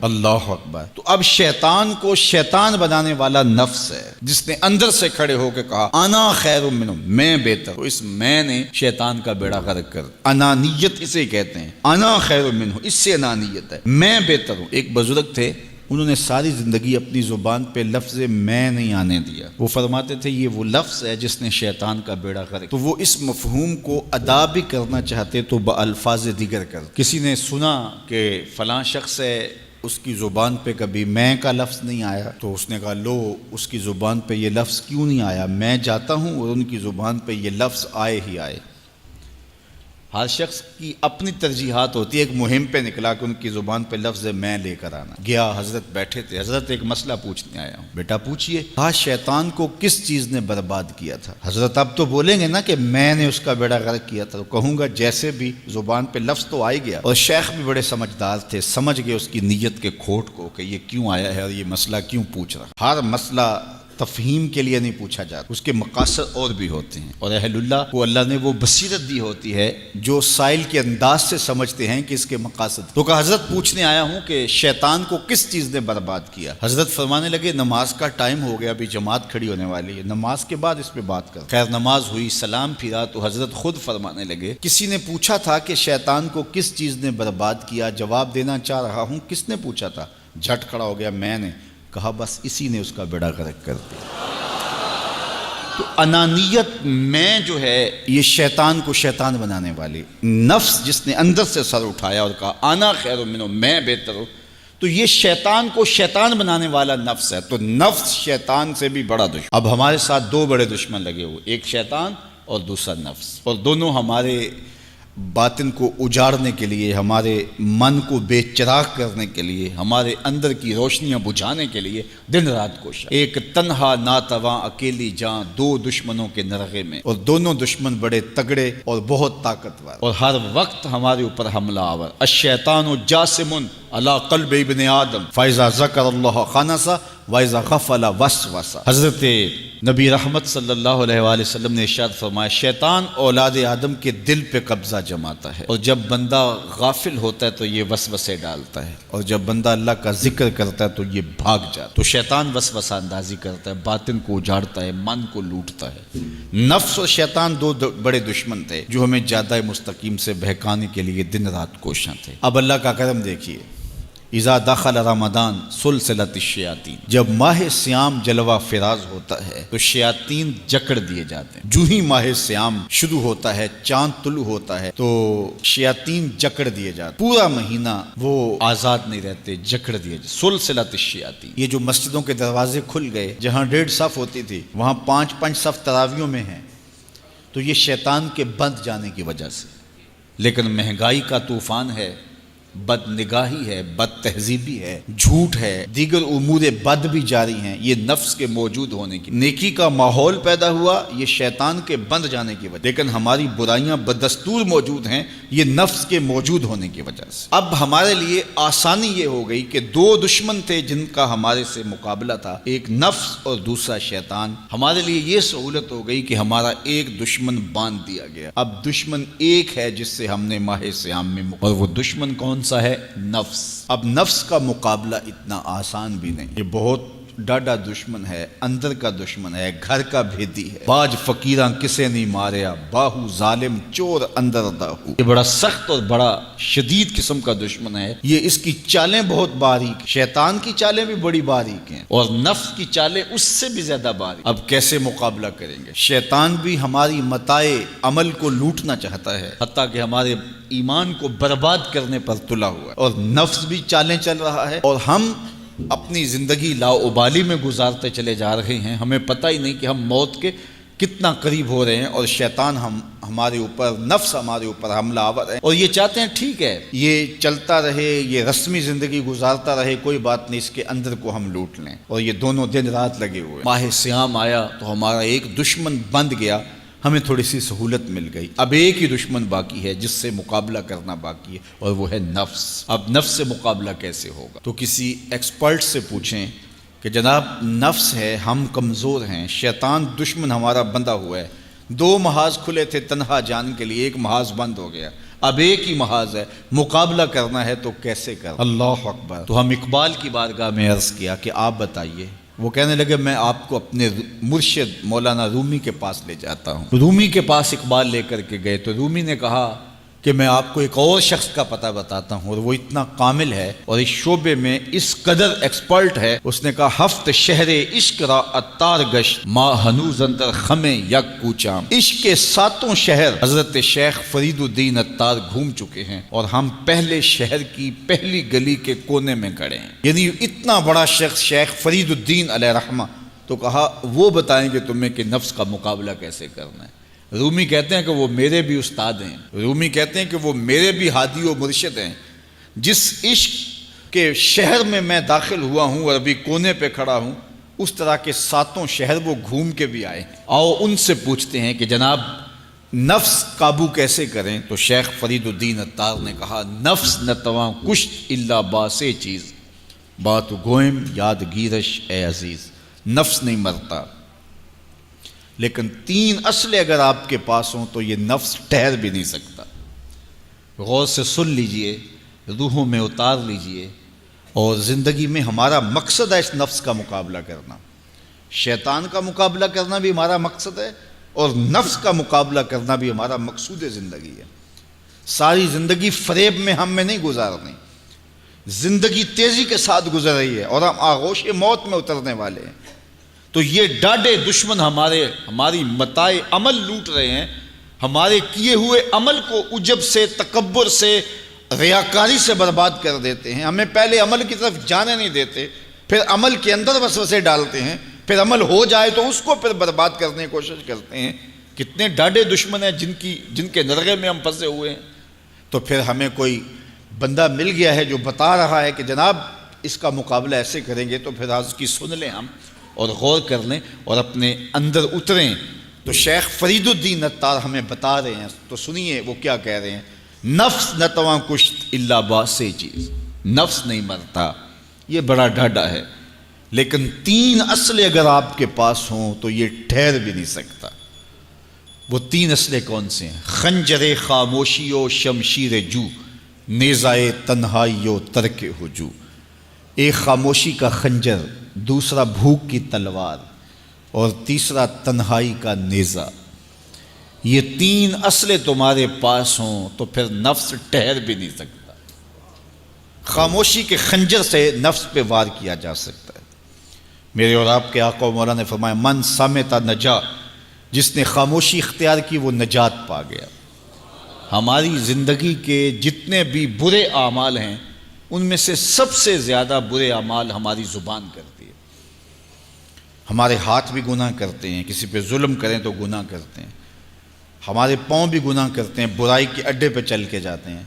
اللہ اکبر۔ تو اب شیطان کو شیطان بنانے والا نفس ہے، جس نے اندر سے کھڑے ہو کے کہا انا خیر منہ، میں بہتر ہوں۔ اس میں نے شیطان کا بیڑا غرق کر دیا۔ انانیت اسے کہتے ہیں، انا خیر منہ، اس سے انانیت ہے، میں بہتر ہوں۔ ایک بزرگ تھے، انہوں نے ساری زندگی اپنی زبان پہ لفظ میں نہیں آنے دیا۔ وہ فرماتے تھے یہ وہ لفظ ہے جس نے شیطان کا بیڑا غرق۔ تو وہ اس مفہوم کو ادا بھی کرنا چاہتے تو بالفاظ دیگر کر۔ کسی نے سنا کہ فلاں شخص ہے، اس کی زبان پہ کبھی میں کا لفظ نہیں آیا، تو اس نے کہا لو اس کی زبان پہ یہ لفظ کیوں نہیں آیا، میں جاتا ہوں اور ان کی زبان پہ یہ لفظ آئے ہی آئے۔ ہر شخص کی اپنی ترجیحات ہوتی ہے۔ ایک مہم پہ نکلا کہ ان کی زبان پہ لفظ میں لے کر آنا۔ گیا، حضرت بیٹھے تھے، حضرت ایک مسئلہ پوچھنے آیا ہوں۔ بیٹا پوچھئے۔ کہا شیطان کو کس چیز نے برباد کیا تھا؟ حضرت اب تو بولیں گے نا کہ میں نے اس کا بیڑا غرق کیا تھا، تو کہوں گا جیسے بھی زبان پہ لفظ تو آ گیا۔ اور شیخ بھی بڑے سمجھدار تھے، سمجھ گئے اس کی نیت کے کھوٹ کو کہ یہ کیوں آیا ہے اور یہ مسئلہ کیوں پوچھ رہا۔ ہر مسئلہ تفہیم کے لیے نہیں پوچھا جاتا، اس کے مقاصد اور بھی ہوتے ہیں، اور اہل اللہ کو اللہ نے وہ بصیرت دی ہوتی ہے جو سائل کے انداز سے سمجھتے ہیں کہ اس کے مقاصد۔ تو کہا حضرت پوچھنے آیا ہوں کہ شیطان کو کس چیز نے برباد کیا؟ حضرت فرمانے لگے نماز کا ٹائم ہو گیا، ابھی جماعت کھڑی ہونے والی ہے، نماز کے بعد اس پہ بات کر۔ خیر نماز ہوئی، سلام پھرا تو حضرت خود فرمانے لگے کسی نے پوچھا تھا کہ شیطان کو کس چیز نے برباد کیا، جواب دینا چاہ رہا ہوں کس نے پوچھا تھا؟ جھٹ کھڑا ہو گیا میں نے۔ کہا بس اسی نے اس کا بیڑا غرق کر دیا۔ تو انانیت میں جو ہے یہ شیطان کو شیطان بنانے والی نفس، جس نے اندر سے سر اٹھایا اور کہا انا خیر منہ، میں بہتر ہوں، تو یہ شیطان کو شیطان بنانے والا نفس ہے۔ تو نفس شیطان سے بھی بڑا دشمن۔ اب ہمارے ساتھ دو بڑے دشمن لگے ہوئے، ایک شیطان اور دوسرا نفس، اور دونوں ہمارے باطن کو اجاڑنے کے لیے، ہمارے من کو بے چراغ کرنے کے لیے، ہمارے اندر کی روشنیاں بجھانے کے لیے دن رات کوشش۔ ایک تنہا ناتواں اکیلی جاں، دو دشمنوں کے نرغے میں، اور دونوں دشمن بڑے تگڑے اور بہت طاقتور، اور ہر وقت ہمارے اوپر حملہ آور۔ الشیطان جاسم علی قلب ابن آدم فاذا ذکر اللہ خنس واذا غفل وسوس۔ حضرت نبی رحمت صلی اللہ علیہ وآلہ وسلم نے ارشاد فرمایا شیطان اولاد آدم کے دل پہ قبضہ جماتا ہے، اور جب بندہ غافل ہوتا ہے تو یہ وسوسے ڈالتا ہے، اور جب بندہ اللہ کا ذکر کرتا ہے تو یہ بھاگ جاتا ہے۔ تو شیطان وسوسہ اندازی کرتا ہے، باطن کو اجاڑتا ہے، من کو لوٹتا ہے۔ نفس اور شیطان دو بڑے دشمن تھے جو ہمیں جادہ مستقیم سے بہکانے کے لیے دن رات کوشاں تھے۔ اب اللہ کا کرم دیکھیے، اذا دخل رمضان سلسلت الشیاطین، جب ماہ سیام جلوہ فراز ہوتا ہے تو شیاطین جکڑ دیے جاتے ہیں۔ جو ہی ماہ سیام شروع ہوتا ہے، چاند طلوع ہوتا ہے تو شیاطین جکڑ دیے جاتے ہیں، پورا مہینہ وہ آزاد نہیں رہتے، جکڑ دیے جاتے۔ سلسلت الشیاطین، یہ جو مسجدوں کے دروازے کھل گئے، جہاں 1.5 صف ہوتی تھی وہاں 5 صف تراویوں میں ہیں، تو یہ شیطان کے بند جانے کی وجہ سے۔ لیکن مہنگائی کا طوفان ہے، بد نگاہی ہے، بد تہذیبی ہے، جھوٹ ہے، دیگر امور بد بھی جاری ہیں، یہ نفس کے موجود ہونے کی۔ نیکی کا ماحول پیدا ہوا یہ شیطان کے بند جانے کی وجہ، لیکن ہماری برائیاں بدستور موجود ہیں یہ نفس کے موجود ہونے کی وجہ سے۔ اب ہمارے لیے آسانی یہ ہو گئی کہ دو دشمن تھے جن کا ہمارے سے مقابلہ تھا، ایک نفس اور دوسرا شیطان۔ ہمارے لیے یہ سہولت ہو گئی کہ ہمارا ایک دشمن باندھ دیا گیا، اب دشمن ایک ہے جس سے ہم نے ماہ سیام میں اور وہ دشمن کون سا ہے؟ نفس۔ اب نفس کا مقابلہ اتنا آسان بھی نہیں، یہ بہت ڈاڈا دشمن ہے، اندر کا دشمن ہے، گھر کا بھیدی ہے۔ باج فقیراں کسے نہیں ماریا، باہو ظالم چور اندر داہو۔ یہ بڑا سخت اور بڑا شدید قسم کا دشمن ہے، یہ اس کی چالیں بہت باریک، شیطان کی چالیں بھی بڑی باریک ہیں اور نفس کی چالیں اس سے بھی زیادہ باریک۔ اب کیسے مقابلہ کریں گے؟ شیطان بھی ہماری متاع عمل کو لوٹنا چاہتا ہے، حتیٰ کہ ہمارے ایمان کو برباد کرنے پر تلا ہوا ہے، اور نفس بھی چالیں چل رہا ہے، اور ہم اپنی زندگی لاؤبالی میں گزارتے چلے جا رہے ہیں، ہمیں پتہ ہی نہیں کہ ہم موت کے کتنا قریب ہو رہے ہیں، اور شیطان ہمارے اوپر، نفس ہمارے اوپر حملہ آور ہے، اور یہ چاہتے ہیں ٹھیک ہے یہ چلتا رہے، یہ رسمی زندگی گزارتا رہے، کوئی بات نہیں، اس کے اندر کو ہم لوٹ لیں، اور یہ دونوں دن رات لگے ہوئے۔ ماہ سیام آیا تو ہمارا ایک دشمن بند گیا، ہمیں تھوڑی سی سہولت مل گئی، اب ایک ہی دشمن باقی ہے جس سے مقابلہ کرنا باقی ہے، اور وہ ہے نفس۔ اب نفس سے مقابلہ کیسے ہوگا؟ تو کسی ایکسپرٹ سے پوچھیں کہ جناب نفس ہے، ہم کمزور ہیں، شیطان دشمن ہمارا بندہ ہوا ہے، 2 محاذ کھلے تھے تنہا جان کے لیے، ایک محاذ بند ہو گیا، اب ایک ہی محاذ ہے، مقابلہ کرنا ہے تو کیسے کرنا؟ اللہ اکبر۔ تو ہم اقبال کی بارگاہ میں عرض کیا کہ آپ بتائیے۔ وہ کہنے لگے میں آپ کو اپنے مرشد مولانا رومی کے پاس لے جاتا ہوں۔ رومی کے پاس اقبال لے کر کے گئے تو رومی نے کہا کہ میں آپ کو ایک اور شخص کا پتہ بتاتا ہوں، اور وہ اتنا کامل ہے اور اس شعبے میں اس قدر ایکسپرٹ ہے۔ اس نے کہا ہفت شہر عشق را اتار گشت ما ہنوز اندر خمیں یک کوچام۔ عشق کے 7 شہر حضرت شیخ فرید الدین اتار گھوم چکے ہیں اور ہم پہلے شہر کی پہلی گلی کے کونے میں کھڑے ہیں۔ یعنی اتنا بڑا شخص شیخ فرید الدین علیہ رحمہ، تو کہا وہ بتائیں گے تمہیں کہ نفس کا مقابلہ کیسے کرنا ہے۔ رومی کہتے ہیں کہ وہ میرے بھی استاد ہیں، رومی کہتے ہیں کہ وہ میرے بھی ہادی و مرشد ہیں۔ جس عشق کے شہر میں میں داخل ہوا ہوں اور ابھی کونے پہ کھڑا ہوں، اس طرح کے 7 شہر وہ گھوم کے بھی آئے ہیں۔ آؤ ان سے پوچھتے ہیں کہ جناب نفس قابو کیسے کریں؟ تو شیخ فرید الدین اتار نے کہا نفس نتواں کشت الا باسے چیز بات گوئم یاد گیرش اے عزیز۔ نفس نہیں مرتا، لیکن 3 اسلحے اگر آپ کے پاس ہوں تو یہ نفس ٹھہر بھی نہیں سکتا۔ غور سے سن لیجئے، روحوں میں اتار لیجئے، اور زندگی میں ہمارا مقصد ہے اس نفس کا مقابلہ کرنا۔ شیطان کا مقابلہ کرنا بھی ہمارا مقصد ہے، اور نفس کا مقابلہ کرنا بھی ہمارا مقصود زندگی ہے۔ ساری زندگی فریب میں ہم میں نہیں گزارنی، زندگی تیزی کے ساتھ گزر رہی ہے اور ہم آغوش موت میں اترنے والے ہیں۔ تو یہ ڈاڈے دشمن ہماری متاع عمل لوٹ رہے ہیں، ہمارے کیے ہوئے عمل کو عجب سے، تکبر سے، ریاکاری سے برباد کر دیتے ہیں۔ ہمیں پہلے عمل کی طرف جانے نہیں دیتے، پھر عمل کے اندر وسوسے ڈالتے ہیں، پھر عمل ہو جائے تو اس کو پھر برباد کرنے کی کوشش کرتے ہیں۔ کتنے ڈاڈے دشمن ہیں جن کے نرغے میں ہم پھنسے ہوئے ہیں۔ تو پھر ہمیں کوئی بندہ مل گیا ہے جو بتا رہا ہے کہ جناب اس کا مقابلہ ایسے کریں گے، تو پھر آج کی سن لیں ہم اور غور کر لیں اور اپنے اندر اتریں۔ تو شیخ فرید الدین اتار ہمیں بتا رہے ہیں، تو سنیے وہ کیا کہہ رہے ہیں۔ نفس نتواں کشت الا باسے چیز، نفس نہیں مرتا، یہ بڑا ڈاڈا ہے، لیکن 3 اسلحے اگر آپ کے پاس ہوں تو یہ ٹھہر بھی نہیں سکتا۔ وہ 3 اسلحے کون سے ہیں؟ خنجر خاموشی و شمشیر جو، نیزائے تنہائی و ترک ہجو۔ ایک خاموشی کا خنجر، دوسرا بھوک کی تلوار، اور تیسرا تنہائی کا نیزہ۔ یہ 3 اسلحے تمہارے پاس ہوں تو پھر نفس ٹھہر بھی نہیں سکتا۔ خاموشی کے خنجر سے نفس پہ وار کیا جا سکتا ہے۔ میرے اور آپ کے آقا و مولا نے فرمایا من صامتا نجا، جس نے خاموشی اختیار کی وہ نجات پا گیا۔ ہماری زندگی کے جتنے بھی برے اعمال ہیں ان میں سے سب سے زیادہ برے اعمال ہماری زبان کرتی ہے۔ ہمارے ہاتھ بھی گناہ کرتے ہیں، کسی پہ ظلم کریں تو گناہ کرتے ہیں، ہمارے پاؤں بھی گناہ کرتے ہیں، برائی کے اڈے پہ چل کے جاتے ہیں،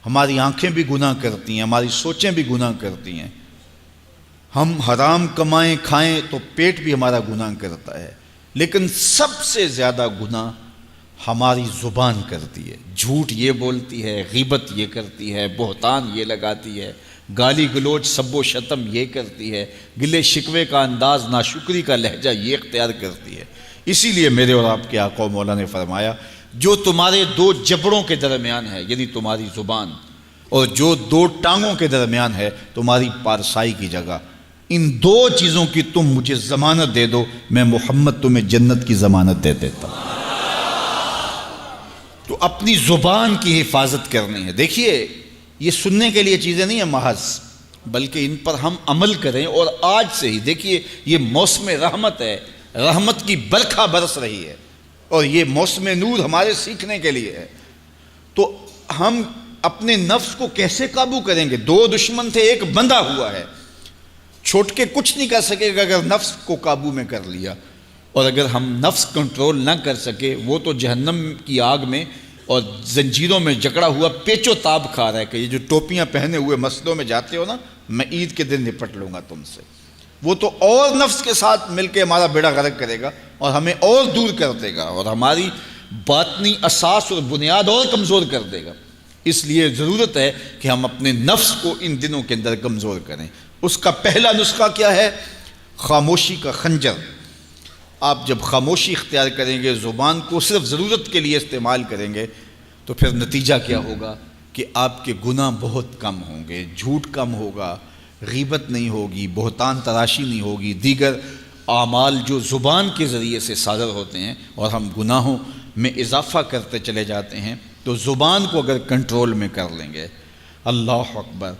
ہماری آنکھیں بھی گناہ کرتی ہیں، ہماری سوچیں بھی گناہ کرتی ہیں، ہم حرام کمائیں کھائیں تو پیٹ بھی ہمارا گناہ کرتا ہے، لیکن سب سے زیادہ گناہ ہماری زبان کرتی ہے۔ جھوٹ یہ بولتی ہے، غیبت یہ کرتی ہے، بہتان یہ لگاتی ہے، گالی گلوچ سب و شتم یہ کرتی ہے، گلے شکوے کا انداز، ناشکری کا لہجہ یہ اختیار کرتی ہے۔ اسی لیے میرے اور آپ کے آقا و مولا نے فرمایا جو تمہارے 2 جبڑوں کے درمیان ہے، یعنی تمہاری زبان، اور جو 2 ٹانگوں کے درمیان ہے، تمہاری پارسائی کی جگہ، ان 2 چیزوں کی تم مجھے ضمانت دے دو، میں محمد تمہیں جنت کی ضمانت دے دیتا ہوں۔ تو اپنی زبان کی حفاظت کرنی ہے۔ دیکھیے یہ سننے کے لیے چیزیں نہیں ہیں محض، بلکہ ان پر ہم عمل کریں، اور آج سے ہی دیکھیے یہ موسم رحمت ہے، رحمت کی برکھا برس رہی ہے، اور یہ موسم نور ہمارے سیکھنے کے لیے ہے۔ تو ہم اپنے نفس کو کیسے قابو کریں گے؟ 2 دشمن تھے، ایک بندھا ہوا ہے، چھوٹ کے کچھ نہیں کر سکے گا اگر نفس کو قابو میں کر لیا، اور اگر ہم نفس کنٹرول نہ کر سکے وہ تو جہنم کی آگ میں اور زنجیروں میں جکڑا ہوا پیچ و تاب کھا رہا ہے کہ یہ جو ٹوپیاں پہنے ہوئے مسجدوں میں جاتے ہو نا، میں عید کے دن نپٹ لوں گا تم سے، وہ تو اور نفس کے ساتھ مل کے ہمارا بیڑا غرق کرے گا اور ہمیں اور دور کر دے گا اور ہماری باطنی اساس اور بنیاد اور کمزور کر دے گا۔ اس لیے ضرورت ہے کہ ہم اپنے نفس کو ان دنوں کے اندر کمزور کریں۔ اس کا پہلا نسخہ کیا ہے؟ خاموشی کا خنجر۔ آپ جب خاموشی اختیار کریں گے، زبان کو صرف ضرورت کے لیے استعمال کریں گے، تو پھر نتیجہ کیا ہوگا کہ آپ کے گناہ بہت کم ہوں گے، جھوٹ کم ہوگا، غیبت نہیں ہوگی، بہتان تراشی نہیں ہوگی، دیگر اعمال جو زبان کے ذریعے سے صادر ہوتے ہیں اور ہم گناہوں میں اضافہ کرتے چلے جاتے ہیں، تو زبان کو اگر کنٹرول میں کر لیں گے، اللہ اکبر،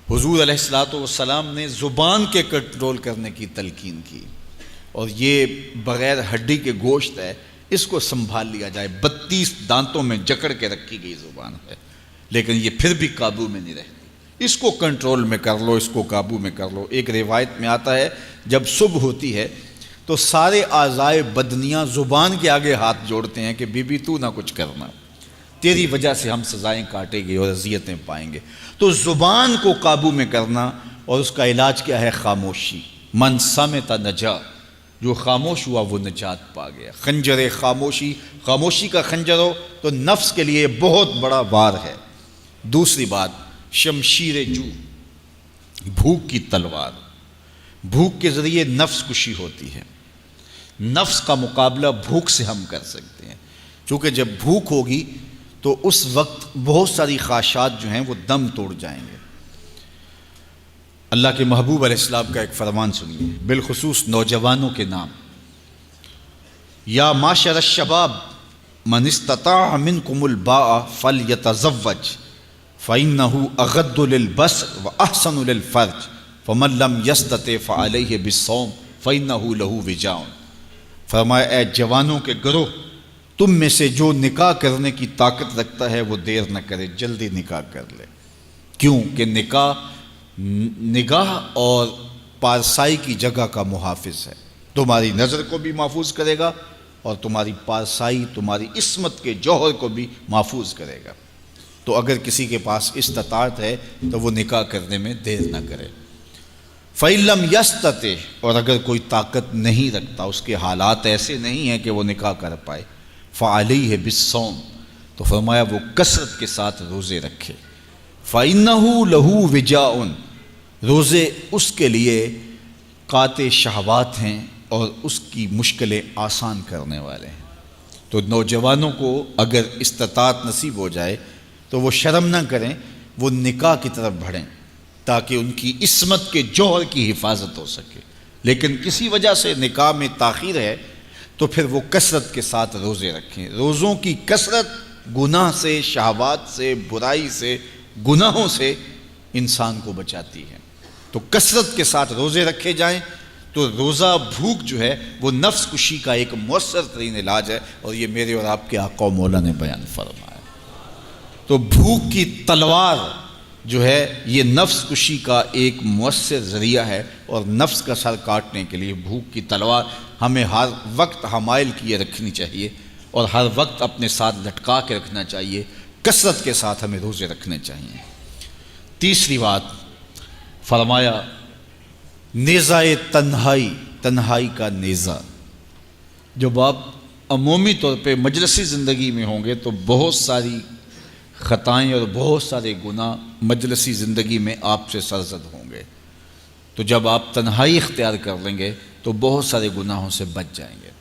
حضور علیہ الصلوۃ والسلام نے زبان کے کنٹرول کرنے کی تلقین کی، اور یہ بغیر ہڈی کے گوشت ہے، اس کو سنبھال لیا جائے، 32 دانتوں میں جکڑ کے رکھی گئی زبان ہے، لیکن یہ پھر بھی قابو میں نہیں رہتی، اس کو کنٹرول میں کر لو، اس کو قابو میں کر لو۔ ایک روایت میں آتا ہے جب صبح ہوتی ہے تو سارے اعضائے بدنیاں زبان کے آگے ہاتھ جوڑتے ہیں کہ بی بی تو نہ کچھ کرنا، تیری وجہ سے ہم سزائیں کاٹیں گے اور اذیتیں پائیں گے۔ تو زبان کو قابو میں کرنا، اور اس کا علاج کیا ہے؟ خاموشی۔ من صمت نجا، جو خاموش ہوا وہ نجات پا گیا۔ خنجر خاموشی، خاموشی کا خنجر ہو تو نفس کے لیے بہت بڑا وار ہے۔ دوسری بات، شمشیر جو، بھوک کی تلوار۔ بھوک کے ذریعے نفس کشی ہوتی ہے، نفس کا مقابلہ بھوک سے ہم کر سکتے ہیں، چونکہ جب بھوک ہوگی تو اس وقت بہت ساری خواہشات جو ہیں وہ دم توڑ جائیں گے۔ اللہ کے محبوب علیہ السلام کا ایک فرمان سنیے، بالخصوص نوجوانوں کے نام، یا معشر الشباب من استطاع منکم الباء فلیتزوج فإنه اغض للبصر واحسن للفرج فمن لم يستطع فعليه بالصوم فإنه له وجاء۔ فرمایا اے جوانوں کے گروہ، تم میں سے جو نکاح کرنے کی طاقت رکھتا ہے وہ دیر نہ کرے، جلدی نکاح کر لے۔ کیوں کہ نکاح نگاہ اور پارسائی کی جگہ کا محافظ ہے، تمہاری نظر کو بھی محفوظ کرے گا اور تمہاری پارسائی، تمہاری عصمت کے جوہر کو بھی محفوظ کرے گا۔ تو اگر کسی کے پاس استطاعت ہے تو وہ نکاح کرنے میں دیر نہ کرے۔ فَإِن لَمْ يَسْتَطِعْ، اور اگر کوئی طاقت نہیں رکھتا، اس کے حالات ایسے نہیں ہیں کہ وہ نکاح کر پائے، فَعَلَيْهِ بِالصَّوْمِ، تو فرمایا وہ کثرت کے ساتھ روزے رکھے۔ فَإِنَّهُ لَهُ وِجَاءٌ، روزے اس کے لیے قاطع شہوات ہیں اور اس کی مشکلیں آسان کرنے والے ہیں۔ تو نوجوانوں کو اگر استطاعت نصیب ہو جائے تو وہ شرم نہ کریں، وہ نکاح کی طرف بڑھیں تاکہ ان کی عصمت کے جوہر کی حفاظت ہو سکے۔ لیکن کسی وجہ سے نکاح میں تاخیر ہے تو پھر وہ کثرت کے ساتھ روزے رکھیں۔ روزوں کی کثرت گناہ سے، شہوات سے، برائی سے، گناہوں سے انسان کو بچاتی ہے۔ تو کثرت کے ساتھ روزے رکھے جائیں تو روزہ بھوک جو ہے وہ نفس کشی کا ایک مؤثر ترین علاج ہے، اور یہ میرے اور آپ کے آقا و مولا نے بیان فرمایا۔ تو بھوک کی تلوار جو ہے یہ نفس کشی کا ایک مؤثر ذریعہ ہے، اور نفس کا سر کاٹنے کے لیے بھوک کی تلوار ہمیں ہر وقت حمائل کیے رکھنی چاہیے اور ہر وقت اپنے ساتھ لٹکا کے رکھنا چاہیے، کثرت کے ساتھ ہمیں روزے رکھنے چاہیے۔ تیسری بات فرمایا نیزہ تنہائی، تنہائی کا نیزہ۔ جب آپ عمومی طور پہ مجلسی زندگی میں ہوں گے تو بہت ساری خطائیں اور بہت سارے گناہ مجلسی زندگی میں آپ سے سرزد ہوں گے، تو جب آپ تنہائی اختیار کر لیں گے تو بہت سارے گناہوں سے بچ جائیں گے۔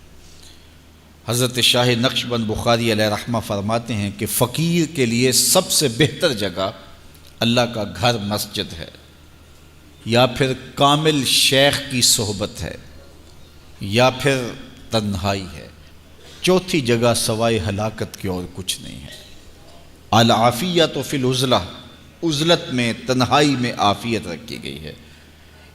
حضرت شاہ نقشبند بخاری علیہ رحمہ فرماتے ہیں کہ فقیر کے لیے سب سے بہتر جگہ اللہ کا گھر مسجد ہے، یا پھر کامل شیخ کی صحبت ہے، یا پھر تنہائی ہے۔ چوتھی جگہ سوائے ہلاکت کی اور کچھ نہیں ہے۔ العافیت فی العزلہ، عزلت میں، تنہائی میں عافیت رکھی گئی ہے۔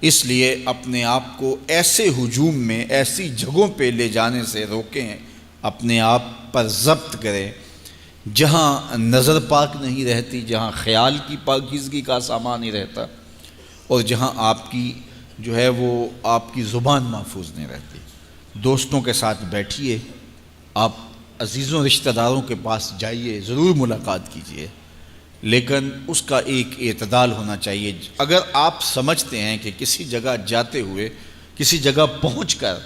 اس لیے اپنے آپ کو ایسے ہجوم میں، ایسی جگہوں پہ لے جانے سے روکیں، اپنے آپ پر ضبط کریں جہاں نظر پاک نہیں رہتی، جہاں خیال کی پاکیزگی کا سامان نہیں رہتا، اور جہاں آپ کی جو ہے وہ آپ کی زبان محفوظ نہیں رہتی۔ دوستوں کے ساتھ بیٹھیے، آپ عزیزوں رشتہ داروں کے پاس جائیے، ضرور ملاقات کیجیے، لیکن اس کا ایک اعتدال ہونا چاہیے۔ اگر آپ سمجھتے ہیں کہ کسی جگہ جاتے ہوئے، کسی جگہ پہنچ کر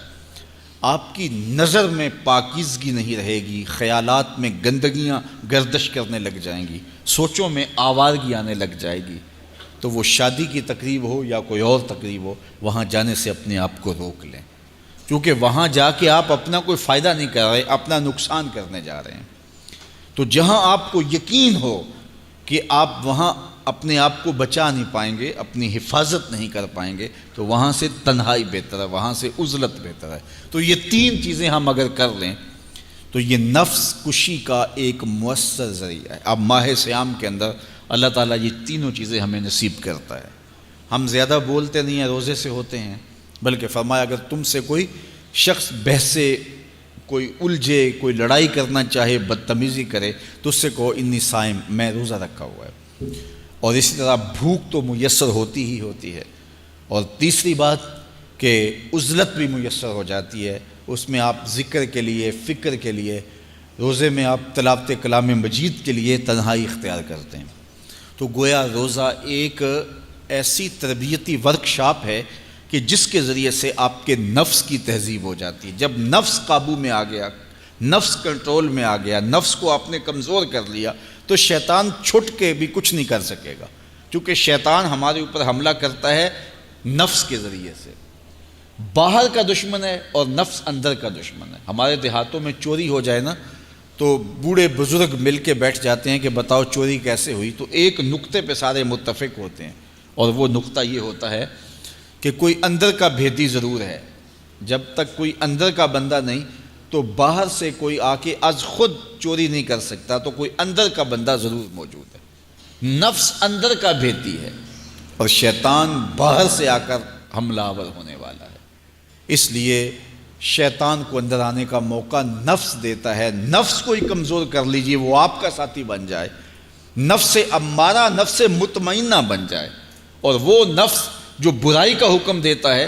آپ کی نظر میں پاکیزگی نہیں رہے گی، خیالات میں گندگیاں گردش کرنے لگ جائیں گی، سوچوں میں آوارگی آنے لگ جائے گی، تو وہ شادی کی تقریب ہو یا کوئی اور تقریب ہو، وہاں جانے سے اپنے آپ کو روک لیں، کیونکہ وہاں جا کے آپ اپنا کوئی فائدہ نہیں کر رہے، اپنا نقصان کرنے جا رہے ہیں۔ تو جہاں آپ کو یقین ہو کہ آپ وہاں اپنے آپ کو بچا نہیں پائیں گے، اپنی حفاظت نہیں کر پائیں گے، تو وہاں سے تنہائی بہتر ہے، وہاں سے عزلت بہتر ہے۔ تو یہ تین چیزیں ہم اگر کر لیں تو یہ نفس کشی کا ایک مؤثر ذریعہ ہے۔ اب ماہ صیام کے اندر اللہ تعالیٰ یہ تینوں چیزیں ہمیں نصیب کرتا ہے۔ ہم زیادہ بولتے نہیں ہیں، روزے سے ہوتے ہیں، بلکہ فرمایا اگر تم سے کوئی شخص بحثے، کوئی الجھے، کوئی لڑائی کرنا چاہے، بدتمیزی کرے، تو اس سے کہو انی صائم، میں روزہ رکھا ہوا ہے۔ اور اسی طرح بھوک تو میسر ہوتی ہی ہوتی ہے۔ اور تیسری بات کہ عزلت بھی میسر ہو جاتی ہے، اس میں آپ ذکر کے لیے، فکر کے لیے، روزے میں آپ تلاوت کلام مجید کے لیے تنہائی اختیار کرتے ہیں۔ تو گویا روزہ ایک ایسی تربیتی ورکشاپ ہے کہ جس کے ذریعے سے آپ کے نفس کی تہذیب ہو جاتی ہے۔ جب نفس قابو میں آ گیا، نفس کنٹرول میں آ گیا، نفس کو آپ نے کمزور کر لیا، تو شیطان چھٹ کے بھی کچھ نہیں کر سکے گا، کیونکہ شیطان ہمارے اوپر حملہ کرتا ہے نفس کے ذریعے سے۔ باہر کا دشمن ہے اور نفس اندر کا دشمن ہے۔ ہمارے دیہاتوں میں چوری ہو جائے نا تو بوڑھے بزرگ مل کے بیٹھ جاتے ہیں کہ بتاؤ چوری کیسے ہوئی، تو ایک نقطے پہ سارے متفق ہوتے ہیں، اور وہ نقطہ یہ ہوتا ہے کہ کوئی اندر کا بھیدی ضرور ہے۔ جب تک کوئی اندر کا بندہ نہیں تو باہر سے کوئی آ کے از خود چوری نہیں کر سکتا، تو کوئی اندر کا بندہ ضرور موجود ہے۔ نفس اندر کا بھیدی ہے اور شیطان باہر سے آ کر حملہ آور ہونے والا ہے۔ اس لیے شیطان کو اندر آنے کا موقع نفس دیتا ہے۔ نفس کو ہی کمزور کر لیجئے، وہ آپ کا ساتھی بن جائے، نفس امارہ، نفس مطمئنہ بن جائے، اور وہ نفس جو برائی کا حکم دیتا ہے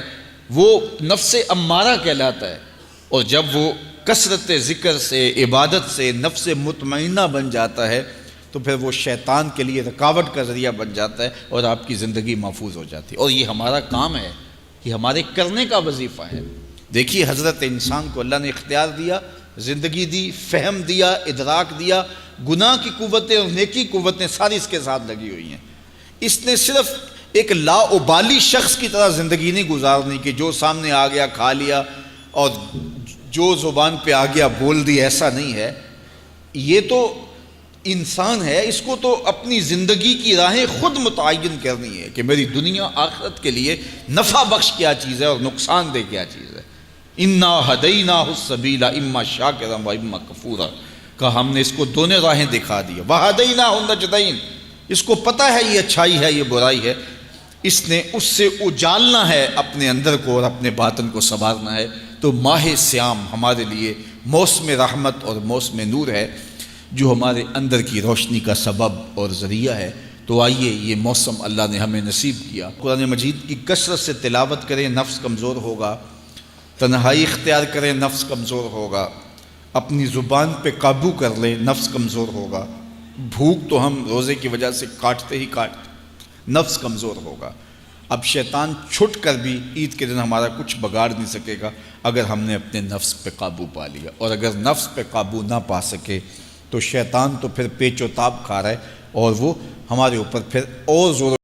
وہ نفس امارہ کہلاتا ہے۔ اور جب وہ کثرت ذکر سے، عبادت سے نفس مطمئنہ بن جاتا ہے تو پھر وہ شیطان کے لیے رکاوٹ کا ذریعہ بن جاتا ہے اور آپ کی زندگی محفوظ ہو جاتی ہے۔ اور یہ ہمارا کام ہے، یہ ہمارے کرنے کا وظیفہ ہے۔ دیکھیے حضرت انسان کو اللہ نے اختیار دیا، زندگی دی، فہم دیا، ادراک دیا، گناہ کی قوتیں اور نیکی قوتیں ساری اس کے ساتھ لگی ہوئی ہیں۔ اس نے صرف ایک لا ابالی شخص کی طرح زندگی نہیں گزارنی کہ جو سامنے آ گیا کھا لیا اور جو زبان پہ آ گیا بول دی، ایسا نہیں ہے۔ یہ تو انسان ہے، اس کو تو اپنی زندگی کی راہیں خود متعین کرنی ہے کہ میری دنیا آخرت کے لیے نفع بخش کیا چیز ہے اور نقصان دہ کیا چیز ہے۔ انا ہدیناہ السبیل اما شاکرا و اما کفورا، کہ ہم نے اس کو دونوں راہیں دکھا دی، وہدیناہ النجدین، اس کو پتہ ہے یہ اچھائی ہے یہ برائی ہے، اس نے اس سے اجالنا ہے اپنے اندر کو اور اپنے باطن کو سنوارنا ہے۔ تو ماہ صیام ہمارے لیے موسم رحمت اور موسم نور ہے جو ہمارے اندر کی روشنی کا سبب اور ذریعہ ہے۔ تو آئیے یہ موسم اللہ نے ہمیں نصیب کیا، قرآن مجید کی کثرت سے تلاوت کریں، نفس کمزور ہوگا، تنہائی اختیار کریں، نفس کمزور ہوگا، اپنی زبان پہ قابو کر لیں، نفس کمزور ہوگا، بھوک تو ہم روزے کی وجہ سے کاٹتے ہی کاٹتے، نفس کمزور ہوگا۔ اب شیطان چھٹ کر بھی عید کے دن ہمارا کچھ بگاڑ نہیں سکے گا اگر ہم نے اپنے نفس پہ قابو پا لیا، اور اگر نفس پہ قابو نہ پا سکے تو شیطان تو پھر پیچ و تاب کھا رہا ہے اور وہ ہمارے اوپر پھر اور زور